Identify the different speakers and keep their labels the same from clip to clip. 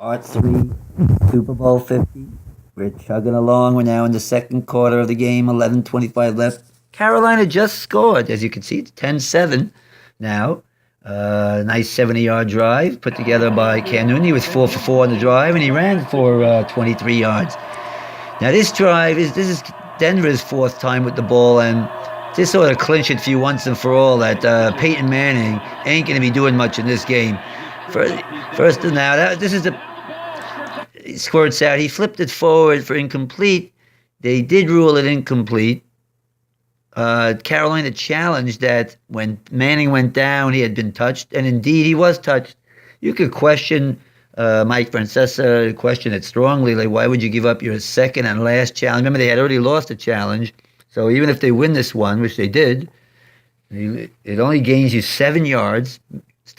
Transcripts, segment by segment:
Speaker 1: Part 3, Super Bowl 50. We're chugging along. We're now in the second quarter of the game, 11:25 left. Carolina just scored, as you can see, it's 10-7 now. Nice 70-yard drive put together by Cam Newton. He was 4 for 4 on the drive, and he ran for 23 yards. Now, this is Denver's fourth time with the ball, and this sort of clinch it for you once and for all that Peyton Manning ain't going to be doing much in this game. First and now, this is the squirts out. He flipped it forward for incomplete. They did rule it incomplete. Carolina challenged that when Manning went down, he had been touched, and indeed he was touched. You could question Mike Francesa, question it strongly, like why would you give up your second and last challenge? Remember, they had already lost a challenge, so even if they win this one, which they did, it only gains you 7 yards.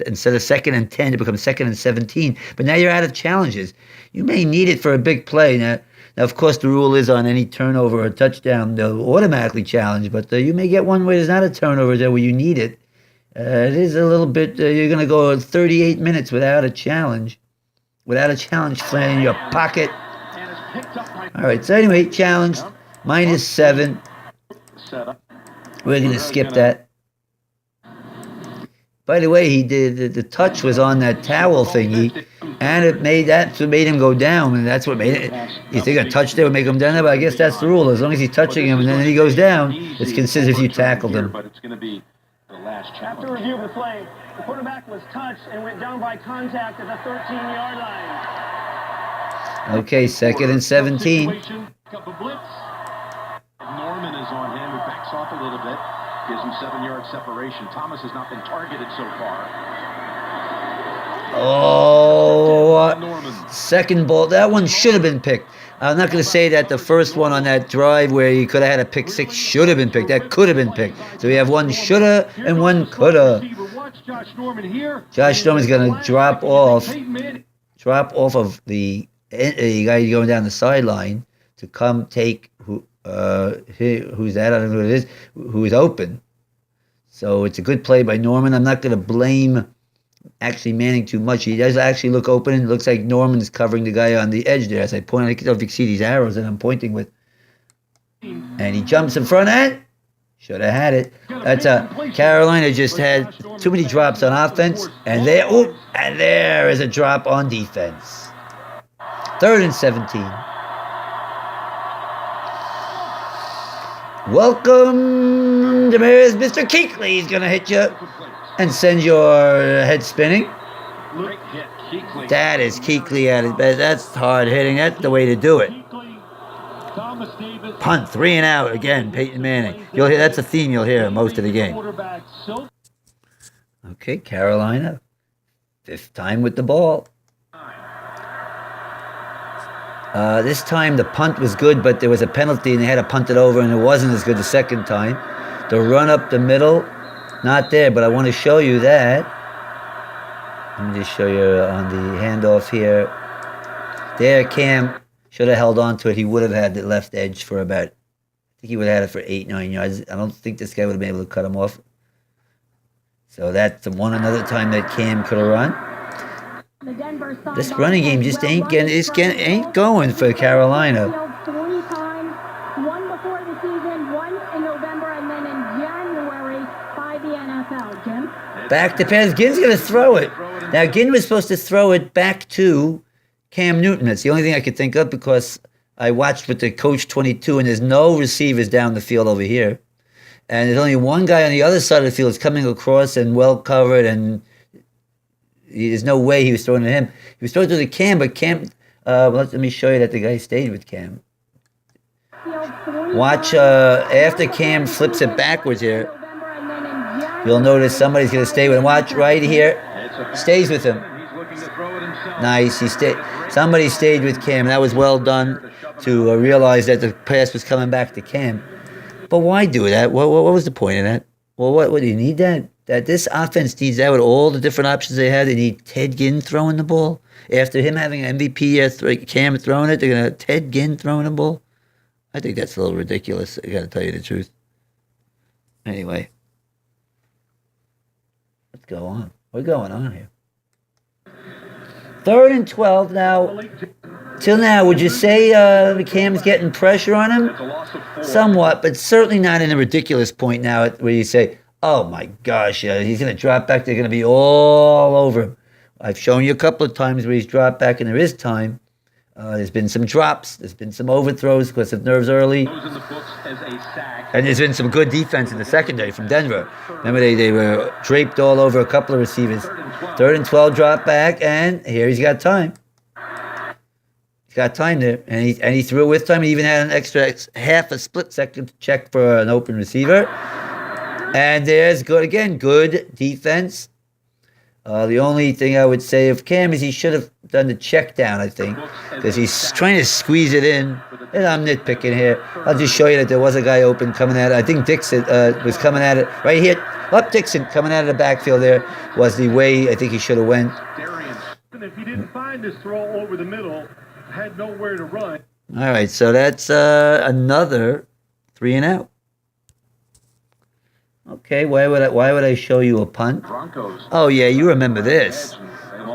Speaker 1: Instead of 2nd and 10, it becomes 2nd and 17. But now you're out of challenges. You may need it for a big play. Now, of course, the rule is on any turnover or touchdown, they'll automatically challenge. But you may get one where there's not a turnover there where you need it. It is a little bit, you're going to go 38 minutes without a challenge. Without a challenge flying in your pocket. All right, so anyway, challenge, -7. We're going to skip that. By the way, he did the touch was on that towel thingy, and that's what made him go down, and that's what made it. You think a touch there would make him down there, but I guess that's the rule. As long as he's touching him and then he goes down, it's considered if you tackled him.
Speaker 2: After review of the play, the quarterback was touched and went down by contact at the 13-yard line.
Speaker 1: Okay, 2nd and 17.
Speaker 3: Norman is on him. He backs off a little bit. Gives him 7-yard separation. Thomas has not been targeted so far.
Speaker 1: Oh, second ball. That one should have been picked. I'm not going to say that the first one on that drive where he could have had a pick six should have been picked. That could have been picked. So we have one shoulda and one coulda. Josh Norman's going to drop off of the guy going down the sideline to come take who's that? I don't know who it is. Who's open? So it's a good play by Norman. I'm not going to blame actually Manning too much. He does actually look open. It looks like Norman's covering the guy on the edge there. As I point, I don't know if you can see these arrows that I'm pointing with. And he jumps in front and should have had it. That's Carolina just had too many drops on offense, and there is a drop on defense. 3rd and 17. Welcome, Damaris. Mr. Kuechly. He's going to hit you and send your head spinning. That is Kuechly at his best. That's hard hitting. That's the way to do it. Punt, 3 and out again, Peyton Manning. You'll hear that's a theme you'll hear most of the game. Okay, Carolina, 5th time with the ball. This time the punt was good, but there was a penalty and they had to punt it over, and it wasn't as good the second time. The run up the middle, not there, but I want to show you that. Let me just show you on the handoff here. There, Cam should have held on to it. He would have had the left edge for about, I think he would have had it for 8-9 yards. I don't think this guy would have been able to cut him off. So that's another time that Cam could have run. This running game just ain't going for Carolina.
Speaker 4: One before the season, one in November, and then in January by the NFL. Jim?
Speaker 1: Back to pass. Ginn's going to throw it. Now, Ginn was supposed to throw it back to Cam Newton. That's the only thing I could think of because I watched with the coach 22, and there's no receivers down the field over here. And there's only one guy on the other side of the field that's coming across and well covered, and there's no way he was throwing to him. He was throwing to the Cam, but Cam, let me show you that the guy stayed with Cam. Watch, after Cam flips it backwards here, you'll notice somebody's going to stay with him. Watch right here. Stays with him. Nice. Somebody stayed with Cam. That was well done to realize that the pass was coming back to Cam. But why do that? What was the point of that? Well, what do you need that? That this offense needs that with all the different options they have. They need Ted Ginn throwing the ball. After him having an MVP, Cam throwing it, they're going to have Ted Ginn throwing the ball. I think that's a little ridiculous, I got to tell you the truth. Anyway, let's go on. What's going on here? 3rd and 12 now. Till now, would you say Cam's getting pressure on him?
Speaker 3: It's a loss of 4.
Speaker 1: Somewhat, but certainly not in a ridiculous point now where you say, oh my gosh, he's going to drop back. They're going to be all over him. I've shown you a couple of times where he's dropped back and there is time. There's been some drops. There's been some overthrows because of nerves early.
Speaker 3: Goes in the books as a sack.
Speaker 1: And there's been some good defense in the secondary from Denver. Remember, they were draped all over a couple of receivers. 3rd and 12 drop back, and here he's got time. He's got time there, and he threw it with time. He even had an extra half a split second to check for an open receiver. And there's good defense. The only thing I would say of Cam is he should have done the check down, I think, because he's trying to squeeze it in. And I'm nitpicking here. I'll just show you that there was a guy open coming at it. I think Dixon was coming at it right here. Up Dixon coming out of the backfield there was the way I think he should have went.
Speaker 2: If he didn't find this throw over the middle, had nowhere to run.
Speaker 1: All right, so that's another 3 and out. Okay, why would I show you a punt?
Speaker 3: Broncos.
Speaker 1: Oh yeah, you remember this.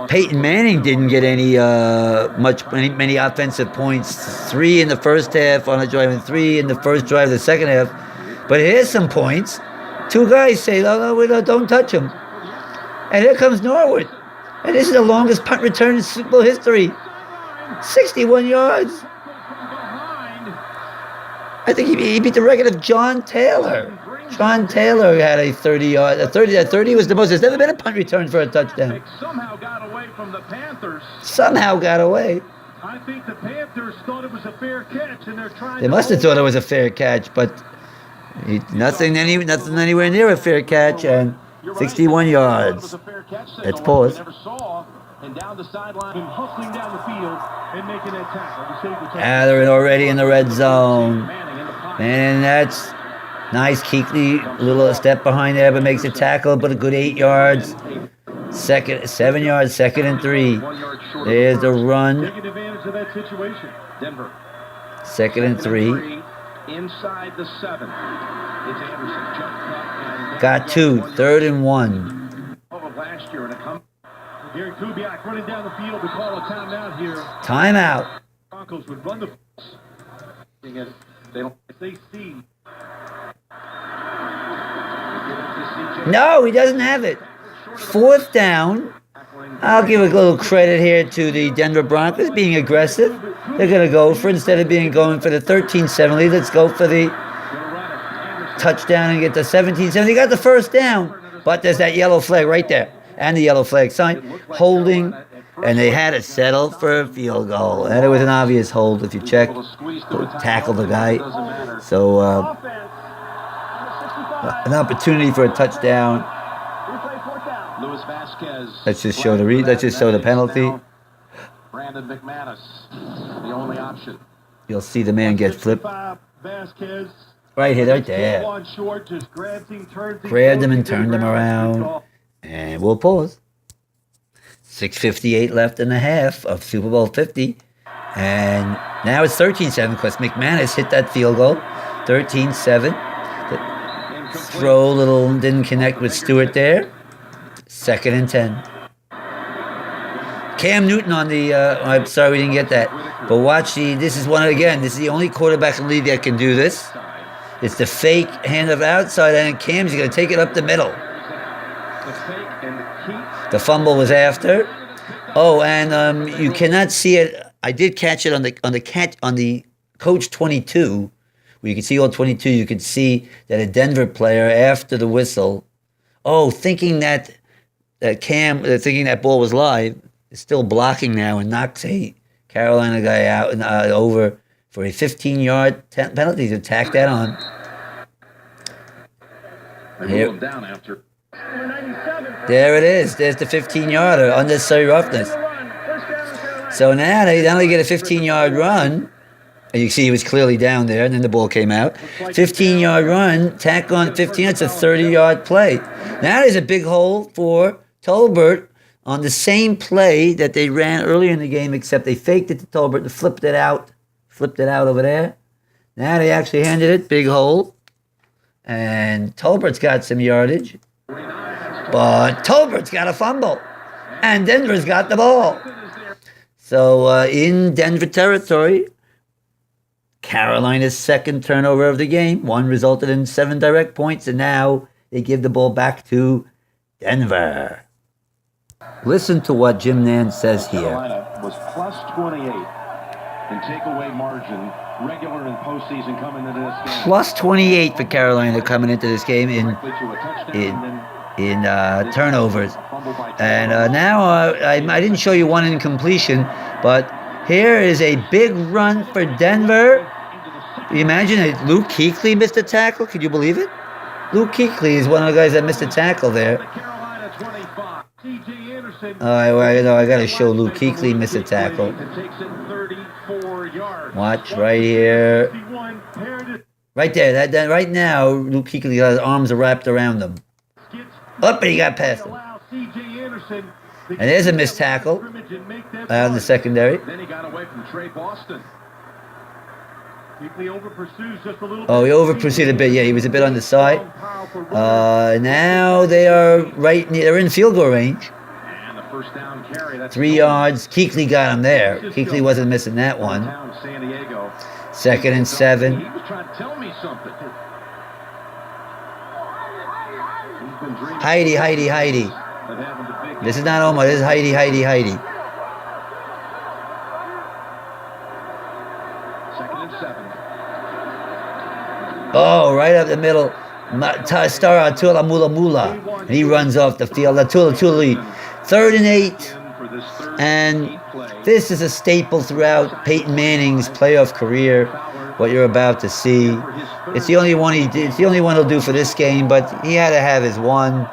Speaker 1: Peyton Manning didn't get any many offensive points. 3 in the first half on a drive and 3 in the first drive of the second half. But here's some points. 2 guys say, no, don't touch him. And here comes Norwood. And this is the longest punt return in Super Bowl history. 61 yards. I think he beat the record of John Taylor. John Taylor had a 30-yard. A 30 was the most. There's never been a punt return for a touchdown.
Speaker 2: Somehow got away from the Panthers.
Speaker 1: Somehow got away.
Speaker 2: I think the Panthers thought it was a fair catch, and they're trying.
Speaker 1: They must have thought it was a fair catch, but nothing anywhere near a fair catch, and 61 yards. Let's pause. They're already in the red zone, and that's nice. Kuechly, a little step behind there, but makes a tackle, but a good 8 yards. 7 yards, 2nd and 3. There's the run.
Speaker 2: Taking advantage of that situation.
Speaker 3: Denver.
Speaker 1: 2nd and 3.
Speaker 3: Inside the 7. It's Anderson. Jump cut.
Speaker 1: Got 2. 3rd and 1.
Speaker 3: Last year in a come.
Speaker 2: Gary Kubiak running down the field. We call a timeout here.
Speaker 1: Timeout.
Speaker 2: Broncos would run the.
Speaker 3: They don't.
Speaker 2: They see.
Speaker 1: No, he doesn't have it. 4th down. I'll give a little credit here to the Denver Broncos being aggressive. They're going to go for it instead of going for the 13-7 lead. Let's go for the touchdown and get the 17-7. They got the first down, but there's that yellow flag right there and the yellow flag sign holding, and they had to settle for a field goal. And it was an obvious hold if you check. Tackle the guy. So an opportunity for a touchdown. Let's just show the penalty.
Speaker 3: Brandon McManus, the only option.
Speaker 1: You'll see the man get flipped. Right here, right there. Grabbed him and turned him around. And we'll pause. 6:58 left in the half of Super Bowl 50. And now it's 13-7 because McManus hit that field goal. 13-7. The throw didn't connect with Stewart there. 2nd and 10. Cam Newton on the, I'm sorry we didn't get that. But watch this is the only quarterback in the league that can do this. It's the fake hand of outside, and Cam's going to take it up the middle. The fumble was after. Oh, and you cannot see it. I did catch it on the coach 22, where you can see all 22. You can see that a Denver player after the whistle, thinking that ball was live, is still blocking now and knocks a Carolina guy out and over for a 15-yard penalty to tack that on. Here.
Speaker 3: Down after.
Speaker 1: There it is. There's the 15-yarder, unnecessary roughness. So now they not only get a 15-yard run, and you see he was clearly down there, and then the ball came out. 15-yard run, tack on 15, it's a 30-yard play. Now there's a big hole for Tolbert on the same play that they ran earlier in the game, except they faked it to Tolbert and flipped it out over there. Now they actually handed it, big hole. And Tolbert's got some yardage. But Tolbert's got a fumble. And Denver's got the ball. So in Denver territory, Carolina's second turnover of the game. One resulted in 7 direct points, and now they give the ball back to Denver. Listen to what Jim Nance says here.
Speaker 3: Carolina was plus 28 in takeaway margin, regular and postseason coming into this game.
Speaker 1: Plus 28 for Carolina coming into this game in turnovers. And now I didn't show you one incompletion, but here is a big run for Denver. Can you imagine it? Luke Kuechly missed a tackle. Could you believe it? Luke Kuechly is one of the guys that missed a tackle there. I got to show Luke Kuechly missed a tackle. Watch right here. Right there. That right now, Luke Kuechly got his arms wrapped around him. Up, and he got past him. And there's a missed tackle out in the secondary.
Speaker 3: Then he got away from Trey Boston.
Speaker 1: Oh, he over-pursued a bit. Yeah, he was a bit on the side. Now they're in field goal range. 3 yards. Kuechly got him there. Kuechly wasn't missing that one. 2nd and 7.
Speaker 3: He was trying to tell me something.
Speaker 1: Heidi. This is not Omar. This is Heidi.
Speaker 3: 2nd and 7.
Speaker 1: Oh, right up the middle. Star Atula Mula. And he runs off the field. Atula. 3rd and 8. And this is a staple throughout Peyton Manning's playoff career. What you're about to see. It's the only one he did. It's the only one he'll do for this game. But he had to have his one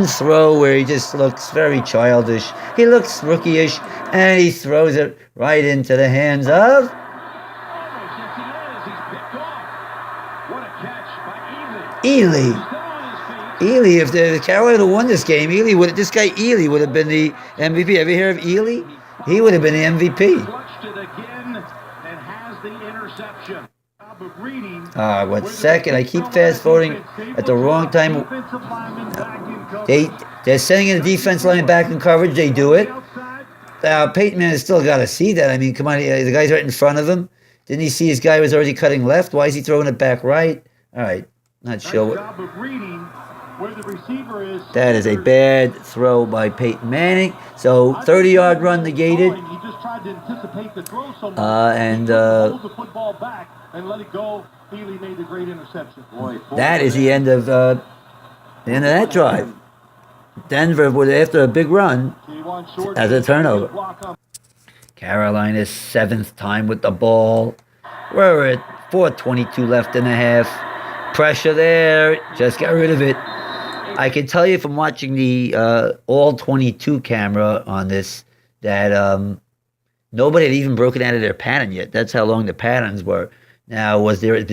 Speaker 1: throw where he just looks very childish. He looks rookie-ish, and he throws it right into the hands of Ely. If the Carolina won this game, Ely would have been the MVP. Ever hear of Ely? He would have been the MVP. What second? I keep fast forwarding at the wrong time. They're sending in the defense line back in coverage. They do it. Peyton Manning still got to see that. I mean, come on, the guy's right in front of him. Didn't he see his guy was already cutting left? Why is he throwing it back right? All right, not sure. That is a bad throw by Peyton Manning. So 30-yard run negated. That is the end of that drive. Denver, after a big run, has a turnover. Carolina's 7th time with the ball. We're at 4:22 left in the half. Pressure there. Just got rid of it. I can tell you from watching the all 22 camera on this that nobody had even broken out of their pattern yet. That's how long the patterns were. Now, has there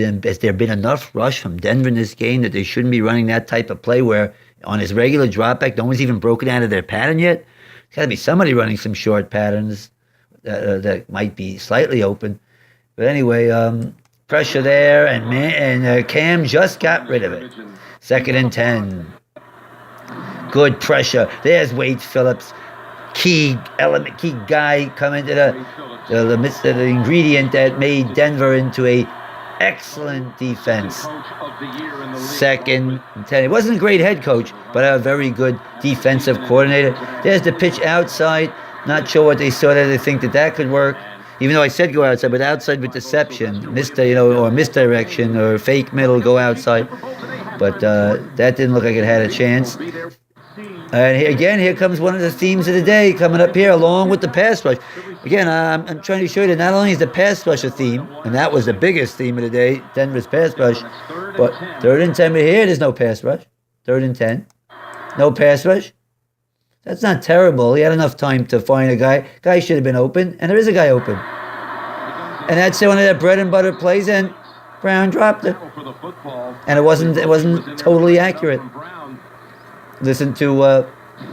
Speaker 1: been enough rush from Denver in this game that they shouldn't be running that type of play where on his regular dropback, no one's even broken out of their pattern yet? There's got to be somebody running some short patterns that might be slightly open. But anyway, pressure there, and Cam just got rid of it. 2nd and 10. Good pressure. There's Wade Phillips, key guy coming to the midst of the ingredient that made Denver into a excellent defense. 2nd and 10. It wasn't a great head coach, but a very good defensive coordinator. There's the pitch outside. Not sure what they saw there. They think that could work. Even though I said go outside, but outside with deception, or misdirection, or fake middle, go outside. But that didn't look like it had a chance. And here comes one of the themes of the day coming up here, along with the pass rush. Again, I'm trying to show you that not only is the pass rush a theme, and that was the biggest theme of the day, Denver's pass rush, but 3rd and 10 here, there's no pass rush. 3rd and 10, no pass rush. That's not terrible. He had enough time to find a guy. Guy should have been open, and there is a guy open. And that's one of their bread and butter plays, and Brown dropped it. And it wasn't totally accurate. Listen to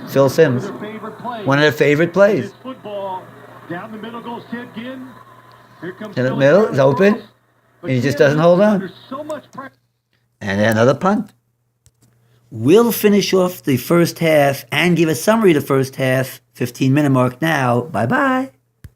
Speaker 1: Phil Simms. One of their favorite plays.
Speaker 2: Down the middle goes Ted Ginn. Here comes
Speaker 1: in the middle, it's open. And he just doesn't hold on. And another punt. We'll finish off the first half and give a summary of the first half. 15-minute mark now. Bye-bye.